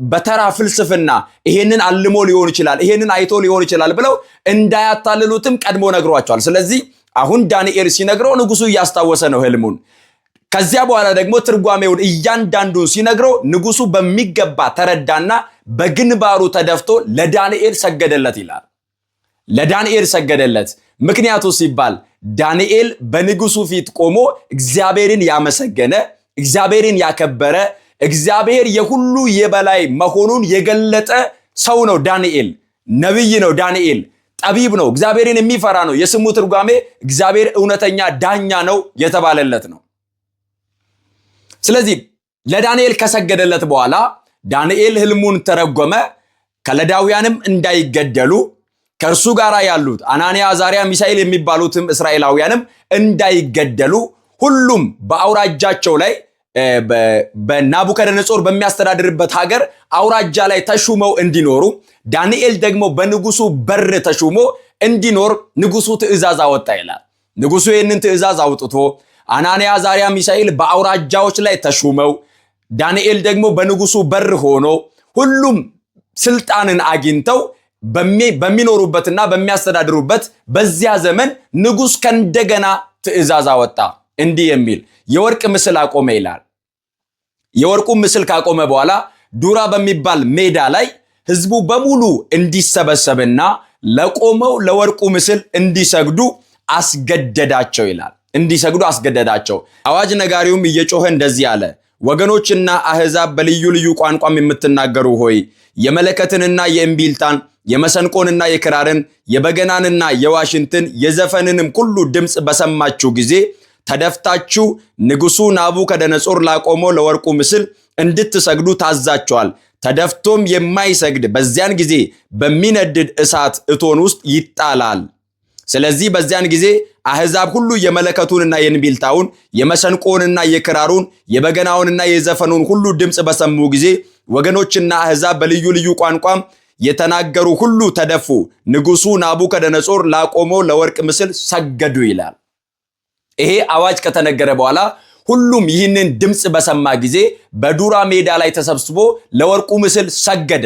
በተራ ፍልስፍና ይሄንን አልሞ ሊሆን ይችላል፣ ይሄንን አይቶ ሊሆን ይችላል ብለው እንዳያታልሉትም ቀድሞ ነግሯቸዋል። ስለዚህ አሁን ዳንኤል ሲነግረው ንጉሱ እያስታወሰ ነው ህልሙን። ከዚያ በኋላ ደግሞ ትርጓሜውን እያንዳንዱን ሲነግረው ንጉሱ በሚገባ ተረዳና በግንባሩ ተደፍቶ ለዳንኤል ሰገደለት ይላል። ለዳንኤል ሰገደለት። ምክንያቱ ሲባል ዳንኤል በንጉሱ ፊት ቆሞ እግዚአብሔርን ያመሰገነ፣ እግዚአብሔርን ያከበረ፣ እግዚአብሔር የሁሉ የበላይ መሆኑን የገለጠ ሰው ነው ዳንኤል። ነብይ ነው ዳንኤል። ጠቢብ ነው፣ እግዚአብሔርን የሚፈራ ነው። የስሙ ትርጓሜ እግዚአብሔር እውነተኛ ዳኛ ነው የተባለለት ነው። ስለዚህ ለዳንኤል ከሰገደለት በኋላ ዳንኤል ህልሙን ተረጎመ። ከለዳውያንም እንዳይገደሉ ከእርሱ ጋር ያሉት አናንያ፣ አዛርያ፣ ሚሳኤል የሚባሉትም እስራኤላውያንም እንዳይገደሉ ሁሉም በአውራጃቸው ላይ በናቡከደነጾር በሚያስተዳድርበት ሀገር አውራጃ ላይ ተሹመው እንዲኖሩ፣ ዳንኤል ደግሞ በንጉሱ በር ተሹሞ እንዲኖር ንጉሱ ትእዛዝ አወጣ ይላል። ንጉሱ ይህንን ትእዛዝ አውጥቶ አናንያ፣ አዛርያ፣ ሚሳኤል በአውራጃዎች ላይ ተሹመው ዳንኤል ደግሞ በንጉሱ በር ሆኖ ሁሉም ስልጣንን አግኝተው በሚኖሩበትና በሚያስተዳድሩበት በዚያ ዘመን ንጉስ ከእንደገና ትእዛዝ አወጣ እንዲህ የሚል የወርቅ ምስል አቆመ ይላል። የወርቁ ምስል ካቆመ በኋላ ዱራ በሚባል ሜዳ ላይ ህዝቡ በሙሉ እንዲሰበሰብና ለቆመው ለወርቁ ምስል እንዲሰግዱ አስገደዳቸው ይላል። እንዲሰግዱ አስገደዳቸው። አዋጅ ነጋሪውም እየጮኸ እንደዚህ አለ፣ ወገኖችና አህዛብ በልዩ ልዩ ቋንቋም የምትናገሩ ሆይ የመለከትንና የእምቢልታን የመሰንቆንና የክራርን የበገናንና የዋሽንትን የዘፈንንም ሁሉ ድምፅ በሰማችሁ ጊዜ ተደፍታችሁ ንጉሱ ናቡከደነጾር ላቆመው ለወርቁ ምስል እንድትሰግዱ ታዛቸዋል። ተደፍቶም የማይሰግድ በዚያን ጊዜ በሚነድድ እሳት እቶን ውስጥ ይጣላል። ስለዚህ በዚያን ጊዜ አህዛብ ሁሉ የመለከቱንና የእንቢልታውን የመሰንቆንና የክራሩን የበገናውንና የዘፈኑን ሁሉ ድምፅ በሰሙ ጊዜ ወገኖችና አህዛብ በልዩ ልዩ ቋንቋም የተናገሩ ሁሉ ተደፉ፣ ንጉሱ ናቡከደነጾር ላቆመው ለወርቅ ምስል ሰገዱ ይላል። ይሄ አዋጅ ከተነገረ በኋላ ሁሉም ይህንን ድምፅ በሰማ ጊዜ በዱራ ሜዳ ላይ ተሰብስቦ ለወርቁ ምስል ሰገደ።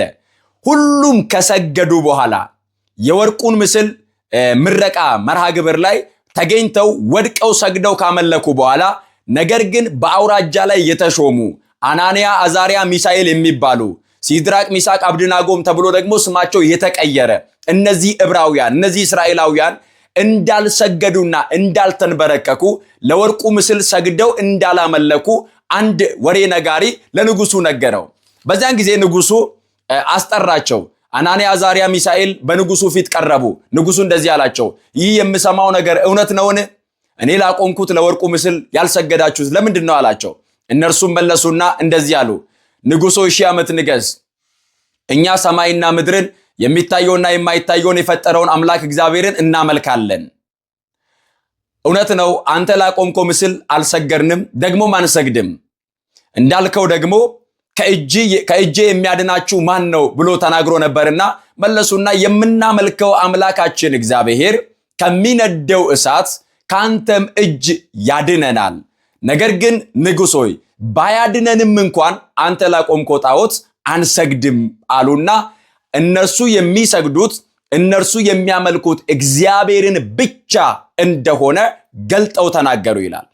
ሁሉም ከሰገዱ በኋላ የወርቁን ምስል ምረቃ መርሃ ግብር ላይ ተገኝተው ወድቀው ሰግደው ካመለኩ በኋላ ነገር ግን በአውራጃ ላይ የተሾሙ አናንያ፣ አዛርያ፣ ሚሳኤል የሚባሉ ሲድራቅ፣ ሚሳቅ፣ አብድናጎም ተብሎ ደግሞ ስማቸው የተቀየረ እነዚህ ዕብራውያን፣ እነዚህ እስራኤላውያን እንዳልሰገዱና እንዳልተንበረከኩ ለወርቁ ምስል ሰግደው እንዳላመለኩ አንድ ወሬ ነጋሪ ለንጉሱ ነገረው። በዚያን ጊዜ ንጉሱ አስጠራቸው። አናንያ፣ አዛርያ፣ ሚሳኤል በንጉሱ ፊት ቀረቡ። ንጉሱ እንደዚህ አላቸው፣ ይህ የምሰማው ነገር እውነት ነውን? እኔ ላቆምኩት ለወርቁ ምስል ያልሰገዳችሁት ለምንድን ነው አላቸው። እነርሱም መለሱና እንደዚህ አሉ፣ ንጉሶ 1000 ዓመት ንገስ። እኛ ሰማይና ምድርን የሚታየውና የማይታየውን የፈጠረውን አምላክ እግዚአብሔርን እናመልካለን። እውነት ነው፣ አንተ ላቆምከው ምስል አልሰገድንም፣ ደግሞም አንሰግድም። እንዳልከው ደግሞ ከእጄ የሚያድናችሁ ማን ነው ብሎ ተናግሮ ነበርና መለሱና የምናመልከው አምላካችን እግዚአብሔር ከሚነደው እሳት ካንተም እጅ ያድነናል። ነገር ግን ንጉሥ ሆይ ባያድነንም እንኳን አንተ ላቆምከው ጣዖት አንሰግድም አሉና እነርሱ የሚሰግዱት እነርሱ የሚያመልኩት እግዚአብሔርን ብቻ እንደሆነ ገልጠው ተናገሩ ይላል።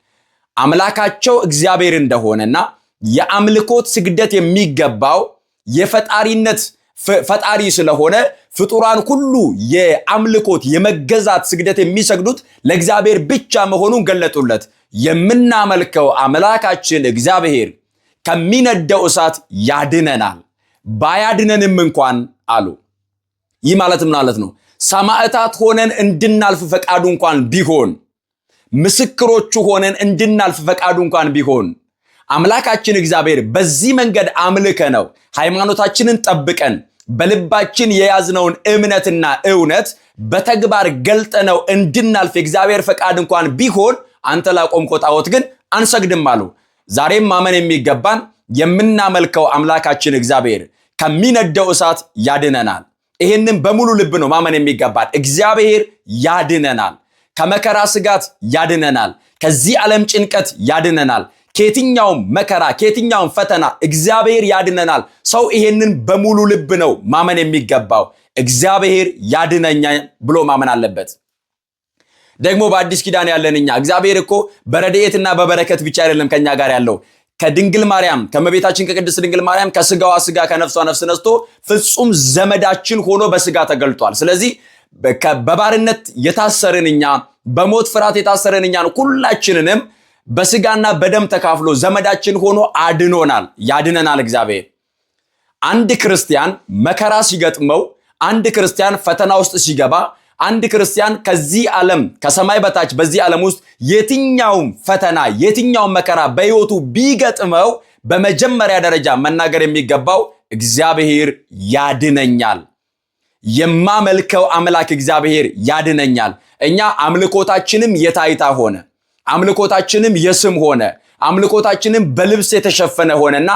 አምላካቸው እግዚአብሔር እንደሆነና የአምልኮት ስግደት የሚገባው የፈጣሪነት ፈጣሪ ስለሆነ ፍጡራን ሁሉ የአምልኮት የመገዛት ስግደት የሚሰግዱት ለእግዚአብሔር ብቻ መሆኑን ገለጡለት። የምናመልከው አምላካችን እግዚአብሔር ከሚነደው እሳት ያድነናል፣ ባያድነንም እንኳን አሉ። ይህ ማለት ምን ማለት ነው? ሰማዕታት ሆነን እንድናልፍ ፈቃዱ እንኳን ቢሆን፣ ምስክሮቹ ሆነን እንድናልፍ ፈቃዱ እንኳን ቢሆን አምላካችን እግዚአብሔር በዚህ መንገድ አምልከ ነው ሃይማኖታችንን ጠብቀን በልባችን የያዝነውን እምነትና እውነት በተግባር ገልጠነው እንድናልፍ እግዚአብሔር ፈቃድ እንኳን ቢሆን አንተ ላቆምከው ጣዖት ግን አንሰግድም አሉ። ዛሬም ማመን የሚገባን የምናመልከው አምላካችን እግዚአብሔር ከሚነደው እሳት ያድነናል። ይሄንን በሙሉ ልብ ነው ማመን የሚገባን። እግዚአብሔር ያድነናል፣ ከመከራ ስጋት ያድነናል፣ ከዚህ ዓለም ጭንቀት ያድነናል፣ ከየትኛውም መከራ ከየትኛውም ፈተና እግዚአብሔር ያድነናል። ሰው ይሄንን በሙሉ ልብ ነው ማመን የሚገባው። እግዚአብሔር ያድነኛል ብሎ ማመን አለበት። ደግሞ በአዲስ ኪዳን ያለንኛ እግዚአብሔር እኮ በረድኤትና በበረከት ብቻ አይደለም ከኛ ጋር ያለው ከድንግል ማርያም ከመቤታችን ከቅድስት ድንግል ማርያም ከስጋዋ ስጋ ከነፍሷ ነፍስ ነስቶ ፍጹም ዘመዳችን ሆኖ በስጋ ተገልጧል። ስለዚህ በባርነት የታሰርን እኛ በሞት ፍርሃት የታሰርን እኛን ሁላችንንም በስጋና በደም ተካፍሎ ዘመዳችን ሆኖ አድኖናል፣ ያድነናል እግዚአብሔር። አንድ ክርስቲያን መከራ ሲገጥመው፣ አንድ ክርስቲያን ፈተና ውስጥ ሲገባ፣ አንድ ክርስቲያን ከዚህ ዓለም ከሰማይ በታች በዚህ ዓለም ውስጥ የትኛውም ፈተና የትኛውም መከራ በሕይወቱ ቢገጥመው በመጀመሪያ ደረጃ መናገር የሚገባው እግዚአብሔር ያድነኛል፣ የማመልከው አምላክ እግዚአብሔር ያድነኛል። እኛ አምልኮታችንም የታይታ ሆነ፣ አምልኮታችንም የስም ሆነ፣ አምልኮታችንም በልብስ የተሸፈነ ሆነና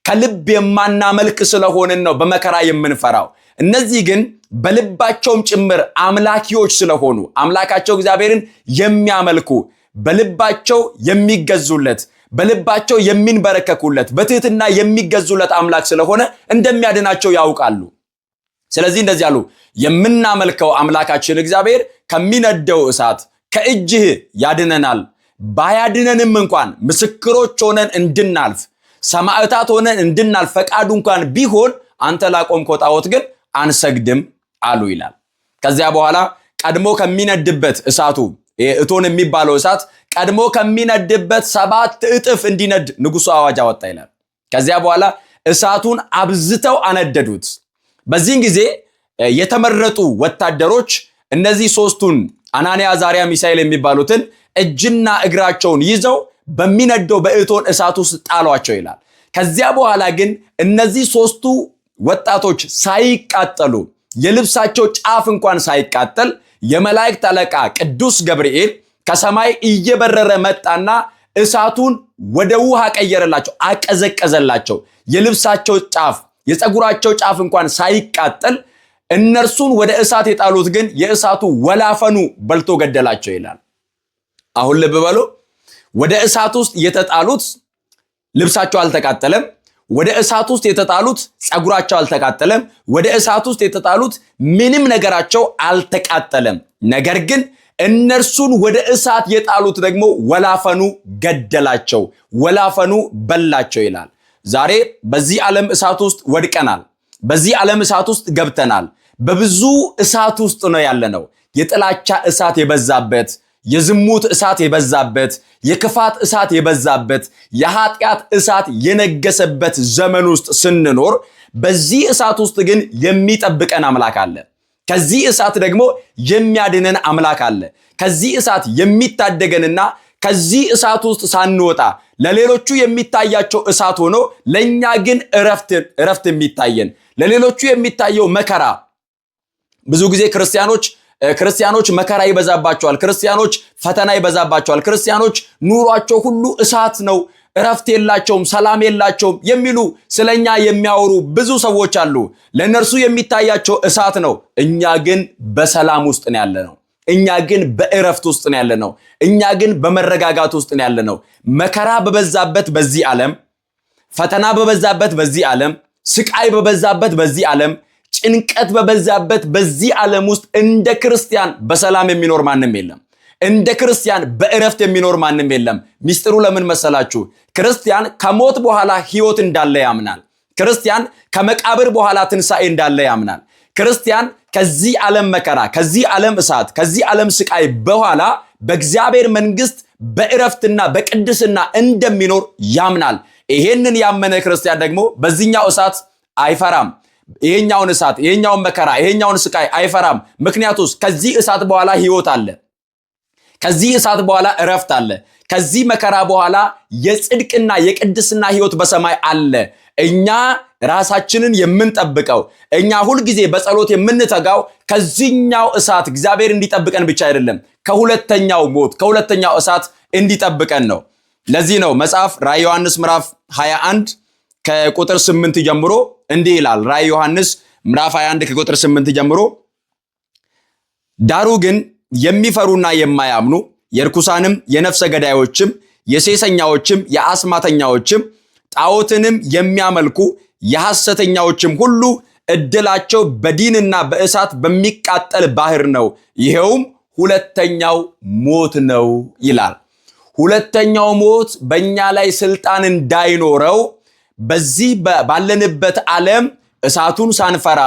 ከልብ የማናመልክ ስለሆንን ነው በመከራ የምንፈራው። እነዚህ ግን በልባቸውም ጭምር አምላኪዎች ስለሆኑ አምላካቸው እግዚአብሔርን የሚያመልኩ በልባቸው የሚገዙለት በልባቸው የሚንበረከኩለት በትህትና የሚገዙለት አምላክ ስለሆነ እንደሚያድናቸው ያውቃሉ። ስለዚህ እንደዚህ አሉ፣ የምናመልከው አምላካችን እግዚአብሔር ከሚነደው እሳት ከእጅህ ያድነናል፣ ባያድነንም እንኳን ምስክሮች ሆነን እንድናልፍ ሰማዕታት ሆነን እንድናልፍ ፈቃዱ እንኳን ቢሆን አንተ ላቆምከው ጣዖት ግን አንሰግድም አሉ ይላል። ከዚያ በኋላ ቀድሞ ከሚነድበት እሳቱ እቶን የሚባለው እሳት ቀድሞ ከሚነድበት 7 እጥፍ እንዲነድ ንጉሡ አዋጅ አወጣ ይላል። ከዚያ በኋላ እሳቱን አብዝተው አነደዱት። በዚህን ጊዜ የተመረጡ ወታደሮች እነዚህ ሶስቱን አናንያ፣ አዛርያ፣ ሚሳኤል የሚባሉትን እጅና እግራቸውን ይዘው በሚነደው በእቶን እሳት ውስጥ ጣሏቸው ይላል። ከዚያ በኋላ ግን እነዚህ ሶስቱ ወጣቶች ሳይቃጠሉ የልብሳቸው ጫፍ እንኳን ሳይቃጠል የመላእክት አለቃ ቅዱስ ገብርኤል ከሰማይ እየበረረ መጣና እሳቱን ወደ ውሃ ቀየረላቸው፣ አቀዘቀዘላቸው። የልብሳቸው ጫፍ የፀጉራቸው ጫፍ እንኳን ሳይቃጠል እነርሱን ወደ እሳት የጣሉት ግን የእሳቱ ወላፈኑ በልቶ ገደላቸው ይላል። አሁን ልብ በሉ፣ ወደ እሳት ውስጥ የተጣሉት ልብሳቸው አልተቃጠለም። ወደ እሳት ውስጥ የተጣሉት ፀጉራቸው አልተቃጠለም። ወደ እሳት ውስጥ የተጣሉት ምንም ነገራቸው አልተቃጠለም። ነገር ግን እነርሱን ወደ እሳት የጣሉት ደግሞ ወላፈኑ ገደላቸው፣ ወላፈኑ በላቸው ይላል። ዛሬ በዚህ ዓለም እሳት ውስጥ ወድቀናል። በዚህ ዓለም እሳት ውስጥ ገብተናል። በብዙ እሳት ውስጥ ነው ያለነው። የጥላቻ እሳት የበዛበት፣ የዝሙት እሳት የበዛበት፣ የክፋት እሳት የበዛበት፣ የኃጢአት እሳት የነገሰበት ዘመን ውስጥ ስንኖር በዚህ እሳት ውስጥ ግን የሚጠብቀን አምላክ አለ። ከዚህ እሳት ደግሞ የሚያድነን አምላክ አለ። ከዚህ እሳት የሚታደገንና ከዚህ እሳት ውስጥ ሳንወጣ ለሌሎቹ የሚታያቸው እሳት ሆኖ ለኛ ግን እረፍት የሚታየን፣ ለሌሎቹ የሚታየው መከራ። ብዙ ጊዜ ክርስቲያኖች መከራ ይበዛባቸዋል፣ ክርስቲያኖች ፈተና ይበዛባቸዋል፣ ክርስቲያኖች ኑሯቸው ሁሉ እሳት ነው፣ እረፍት የላቸውም፣ ሰላም የላቸውም የሚሉ ስለኛ የሚያወሩ ብዙ ሰዎች አሉ። ለነርሱ የሚታያቸው እሳት ነው። እኛ ግን በሰላም ውስጥ ነው ያለነው። እኛ ግን በእረፍት ውስጥ ነው ያለነው። እኛ ግን በመረጋጋት ውስጥ ነው ያለነው። መከራ በበዛበት በዚህ ዓለም፣ ፈተና በበዛበት በዚህ ዓለም፣ ስቃይ በበዛበት በዚህ ዓለም፣ ጭንቀት በበዛበት በዚህ ዓለም ውስጥ እንደ ክርስቲያን በሰላም የሚኖር ማንም የለም። እንደ ክርስቲያን በእረፍት የሚኖር ማንም የለም። ሚስጥሩ ለምን መሰላችሁ? ክርስቲያን ከሞት በኋላ ሕይወት እንዳለ ያምናል። ክርስቲያን ከመቃብር በኋላ ትንሣኤ እንዳለ ያምናል። ክርስቲያን ከዚህ ዓለም መከራ፣ ከዚህ ዓለም እሳት፣ ከዚህ ዓለም ስቃይ በኋላ በእግዚአብሔር መንግስት በእረፍትና በቅድስና እንደሚኖር ያምናል። ይሄንን ያመነ ክርስቲያን ደግሞ በዚህኛው እሳት አይፈራም። ይሄኛውን እሳት፣ ይሄኛውን መከራ፣ ይሄኛውን ስቃይ አይፈራም። ምክንያቱም ከዚህ እሳት በኋላ ሕይወት አለ። ከዚህ እሳት በኋላ እረፍት አለ። ከዚህ መከራ በኋላ የጽድቅና የቅድስና ሕይወት በሰማይ አለ። እኛ ራሳችንን የምንጠብቀው፣ እኛ ሁልጊዜ በጸሎት የምንተጋው ከዚህኛው እሳት እግዚአብሔር እንዲጠብቀን ብቻ አይደለም፣ ከሁለተኛው ሞት፣ ከሁለተኛው እሳት እንዲጠብቀን ነው። ለዚህ ነው መጽሐፍ ራዕየ ዮሐንስ ምዕራፍ 21 ከቁጥር 8 ጀምሮ እንዲህ ይላል። ራዕየ ዮሐንስ ምዕራፍ 21 ከቁጥር 8 ጀምሮ ዳሩ ግን የሚፈሩና የማያምኑ የርኩሳንም የነፍሰ ገዳዮችም የሴሰኛዎችም የአስማተኛዎችም ጣዖትንም የሚያመልኩ የሐሰተኛዎችም ሁሉ እድላቸው በዲንና በእሳት በሚቃጠል ባህር ነው፣ ይሄውም ሁለተኛው ሞት ነው ይላል። ሁለተኛው ሞት በእኛ ላይ ስልጣን እንዳይኖረው በዚህ ባለንበት ዓለም እሳቱን ሳንፈራ፣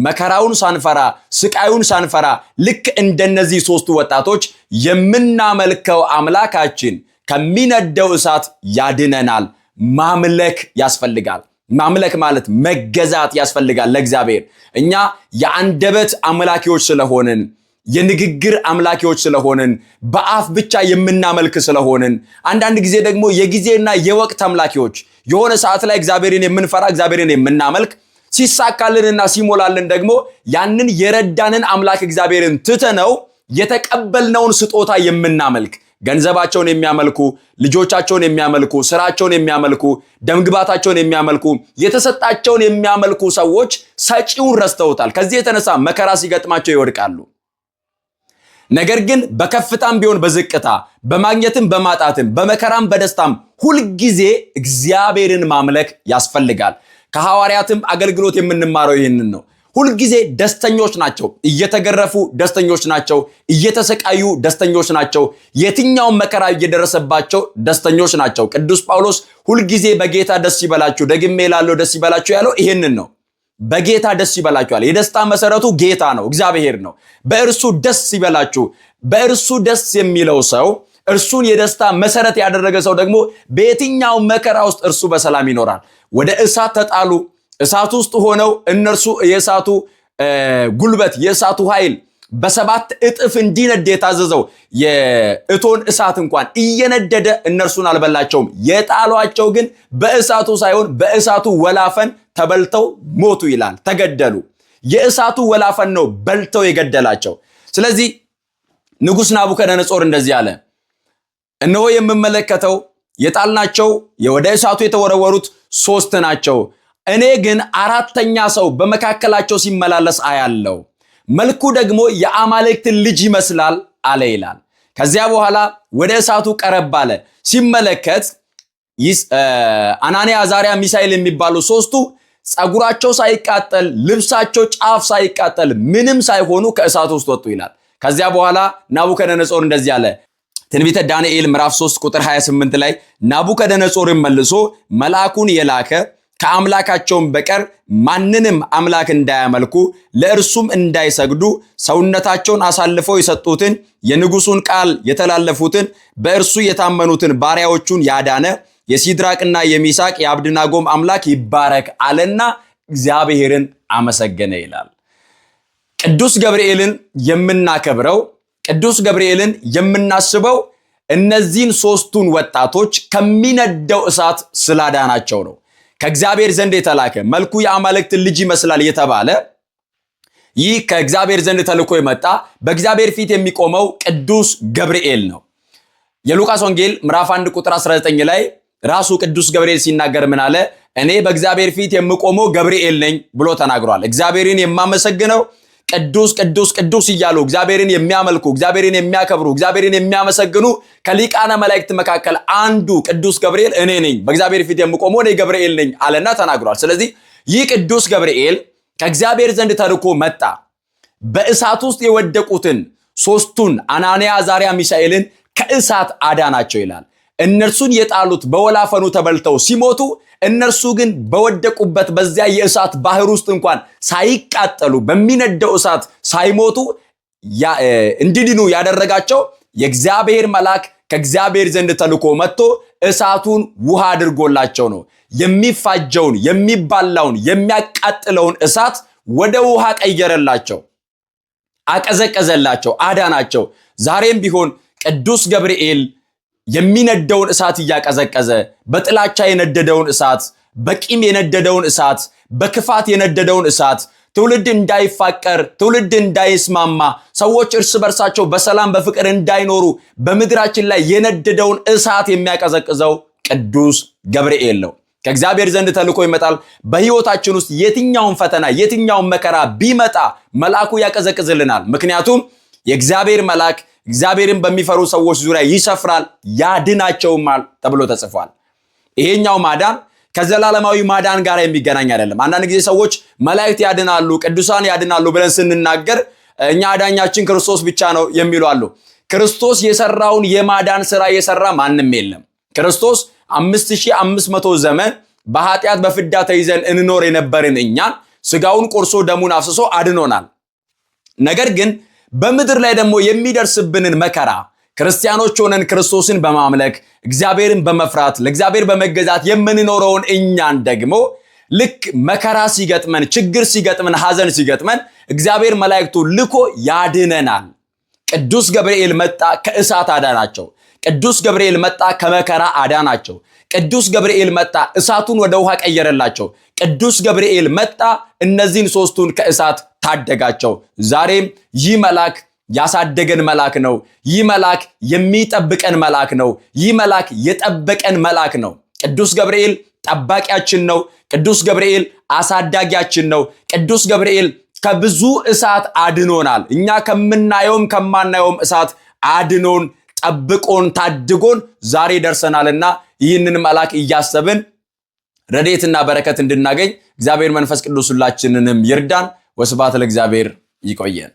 መከራውን ሳንፈራ፣ ስቃዩን ሳንፈራ ልክ እንደነዚህ ሶስቱ ወጣቶች የምናመልከው አምላካችን ከሚነደው እሳት ያድነናል። ማምለክ ያስፈልጋል። ማምለክ ማለት መገዛት ያስፈልጋል ለእግዚአብሔር። እኛ የአንደበት አምላኪዎች ስለሆንን፣ የንግግር አምላኪዎች ስለሆንን፣ በአፍ ብቻ የምናመልክ ስለሆንን፣ አንዳንድ ጊዜ ደግሞ የጊዜና የወቅት አምላኪዎች፣ የሆነ ሰዓት ላይ እግዚአብሔርን የምንፈራ፣ እግዚአብሔርን የምናመልክ፣ ሲሳካልንና ሲሞላልን ደግሞ ያንን የረዳንን አምላክ እግዚአብሔርን ትተነው የተቀበልነውን ስጦታ የምናመልክ፣ ገንዘባቸውን የሚያመልኩ፣ ልጆቻቸውን የሚያመልኩ፣ ስራቸውን የሚያመልኩ፣ ደምግባታቸውን የሚያመልኩ፣ የተሰጣቸውን የሚያመልኩ ሰዎች ሰጪውን ረስተውታል። ከዚህ የተነሳ መከራ ሲገጥማቸው ይወድቃሉ። ነገር ግን በከፍታም ቢሆን በዝቅታ፣ በማግኘትም በማጣትም፣ በመከራም በደስታም ሁልጊዜ እግዚአብሔርን ማምለክ ያስፈልጋል። ከሐዋርያትም አገልግሎት የምንማረው ይህንን ነው። ሁልጊዜ ደስተኞች ናቸው። እየተገረፉ ደስተኞች ናቸው። እየተሰቃዩ ደስተኞች ናቸው። የትኛውን መከራ እየደረሰባቸው ደስተኞች ናቸው። ቅዱስ ጳውሎስ ሁልጊዜ በጌታ ደስ ይበላችሁ፣ ደግሜ እላለሁ ደስ ይበላችሁ ያለው ይህንን ነው። በጌታ ደስ ይበላችኋል። የደስታ መሰረቱ ጌታ ነው፣ እግዚአብሔር ነው። በእርሱ ደስ ይበላችሁ። በእርሱ ደስ የሚለው ሰው፣ እርሱን የደስታ መሰረት ያደረገ ሰው ደግሞ በየትኛው መከራ ውስጥ እርሱ በሰላም ይኖራል። ወደ እሳት ተጣሉ። እሳት ውስጥ ሆነው እነርሱ የእሳቱ ጉልበት፣ የእሳቱ ኃይል በሰባት እጥፍ እንዲነድ የታዘዘው የእቶን እሳት እንኳን እየነደደ እነርሱን አልበላቸውም። የጣሏቸው ግን በእሳቱ ሳይሆን በእሳቱ ወላፈን ተበልተው ሞቱ ይላል፣ ተገደሉ። የእሳቱ ወላፈን ነው በልተው የገደላቸው። ስለዚህ ንጉሥ ናቡከደነጾር እንደዚህ አለ፣ እነሆ የምመለከተው የጣልናቸው ወደ እሳቱ የተወረወሩት 3 ናቸው። እኔ ግን 4ኛ ሰው በመካከላቸው ሲመላለስ አያለው። መልኩ ደግሞ የአማልክትን ልጅ ይመስላል አለ ይላል። ከዚያ በኋላ ወደ እሳቱ ቀረብ አለ። ሲመለከት አናንያ፣ አዛርያ፣ ሚሳኤል የሚባሉ 3ቱ ጸጉራቸው ሳይቃጠል፣ ልብሳቸው ጫፍ ሳይቃጠል፣ ምንም ሳይሆኑ ከእሳቱ ውስጥ ወጡ ይላል። ከዚያ በኋላ ናቡከደነጾር እንደዚህ አለ። ትንቢተ ዳንኤል ምዕራፍ 3 ቁጥር 28 ላይ ናቡከደነጾርን መልሶ መልአኩን የላከ ከአምላካቸውም በቀር ማንንም አምላክ እንዳያመልኩ ለእርሱም እንዳይሰግዱ ሰውነታቸውን አሳልፈው የሰጡትን የንጉሱን ቃል የተላለፉትን በእርሱ የታመኑትን ባሪያዎቹን ያዳነ የሲድራቅና የሚሳቅ የአብድናጎም አምላክ ይባረክ አለና እግዚአብሔርን አመሰገነ ይላል። ቅዱስ ገብርኤልን የምናከብረው ቅዱስ ገብርኤልን የምናስበው እነዚህን ሶስቱን ወጣቶች ከሚነደው እሳት ስላዳናቸው ነው። ከእግዚአብሔር ዘንድ የተላከ መልኩ የአማልክት ልጅ ይመስላል የተባለ ይህ ከእግዚአብሔር ዘንድ ተልኮ የመጣ በእግዚአብሔር ፊት የሚቆመው ቅዱስ ገብርኤል ነው። የሉቃስ ወንጌል ምዕራፍ 1 ቁጥር 19 ላይ ራሱ ቅዱስ ገብርኤል ሲናገር ምን አለ? እኔ በእግዚአብሔር ፊት የምቆመው ገብርኤል ነኝ ብሎ ተናግሯል። እግዚአብሔርን የማመሰግነው ቅዱስ ቅዱስ ቅዱስ እያሉ እግዚአብሔርን የሚያመልኩ እግዚአብሔርን የሚያከብሩ እግዚአብሔርን የሚያመሰግኑ ከሊቃነ መላእክት መካከል አንዱ ቅዱስ ገብርኤል እኔ ነኝ፣ በእግዚአብሔር ፊት የምቆመው እኔ ገብርኤል ነኝ አለና ተናግሯል። ስለዚህ ይህ ቅዱስ ገብርኤል ከእግዚአብሔር ዘንድ ተልኮ መጣ። በእሳት ውስጥ የወደቁትን ሶስቱን አናንያ፣ አዛርያ፣ ሚሳኤልን ከእሳት አዳናቸው ይላል። እነርሱን የጣሉት በወላፈኑ ተበልተው ሲሞቱ እነርሱ ግን በወደቁበት በዚያ የእሳት ባህር ውስጥ እንኳን ሳይቃጠሉ በሚነደው እሳት ሳይሞቱ እንዲድኑ ያደረጋቸው የእግዚአብሔር መልአክ ከእግዚአብሔር ዘንድ ተልኮ መጥቶ እሳቱን ውሃ አድርጎላቸው ነው። የሚፋጀውን የሚባላውን የሚያቃጥለውን እሳት ወደ ውሃ ቀየረላቸው፣ አቀዘቀዘላቸው፣ አዳናቸው። ዛሬም ቢሆን ቅዱስ ገብርኤል የሚነደውን እሳት እያቀዘቀዘ በጥላቻ የነደደውን እሳት፣ በቂም የነደደውን እሳት፣ በክፋት የነደደውን እሳት ትውልድ እንዳይፋቀር፣ ትውልድ እንዳይስማማ፣ ሰዎች እርስ በርሳቸው በሰላም በፍቅር እንዳይኖሩ በምድራችን ላይ የነደደውን እሳት የሚያቀዘቅዘው ቅዱስ ገብርኤል ነው። ከእግዚአብሔር ዘንድ ተልኮ ይመጣል። በህይወታችን ውስጥ የትኛውን ፈተና የትኛውን መከራ ቢመጣ መልአኩ ያቀዘቅዝልናል። ምክንያቱም የእግዚአብሔር መልአክ እግዚአብሔርን በሚፈሩ ሰዎች ዙሪያ ይሰፍራል ያድናቸውማል ተብሎ ተጽፏል። ይሄኛው ማዳን ከዘላለማዊ ማዳን ጋር የሚገናኝ አይደለም። አንዳንድ ጊዜ ሰዎች መላእክት ያድናሉ፣ ቅዱሳን ያድናሉ ብለን ስንናገር እኛ አዳኛችን ክርስቶስ ብቻ ነው የሚሉ አሉ። ክርስቶስ የሰራውን የማዳን ስራ የሰራ ማንም የለም። ክርስቶስ 5500 ዘመን በኃጢአት በፍዳ ተይዘን እንኖር የነበርን እኛን ስጋውን ቆርሶ ደሙን አፍስሶ አድኖናል። ነገር ግን በምድር ላይ ደግሞ የሚደርስብንን መከራ ክርስቲያኖች ሆነን ክርስቶስን በማምለክ እግዚአብሔርን በመፍራት ለእግዚአብሔር በመገዛት የምንኖረውን እኛን ደግሞ ልክ መከራ ሲገጥመን፣ ችግር ሲገጥመን፣ ሐዘን ሲገጥመን እግዚአብሔር መላእክቱ ልኮ ያድነናል። ቅዱስ ገብርኤል መጣ፣ ከእሳት አዳናቸው። ቅዱስ ገብርኤል መጣ፣ ከመከራ አዳናቸው። ቅዱስ ገብርኤል መጣ፣ እሳቱን ወደ ውሃ ቀየረላቸው። ቅዱስ ገብርኤል መጣ፣ እነዚህን ሶስቱን ከእሳት ታደጋቸው። ዛሬም ይህ መልአክ ያሳደገን መልአክ ነው። ይህ መልአክ የሚጠብቀን መልአክ ነው። ይህ መልአክ የጠበቀን መልአክ ነው። ቅዱስ ገብርኤል ጠባቂያችን ነው። ቅዱስ ገብርኤል አሳዳጊያችን ነው። ቅዱስ ገብርኤል ከብዙ እሳት አድኖናል። እኛ ከምናየውም ከማናየውም እሳት አድኖን ጠብቆን ታድጎን ዛሬ ደርሰናልና ይህንን መልአክ እያሰብን ረድኤትና በረከት እንድናገኝ እግዚአብሔር መንፈስ ቅዱስ ሁላችንንም ይርዳን። ወስብሐት ለእግዚአብሔር። ይቆየን።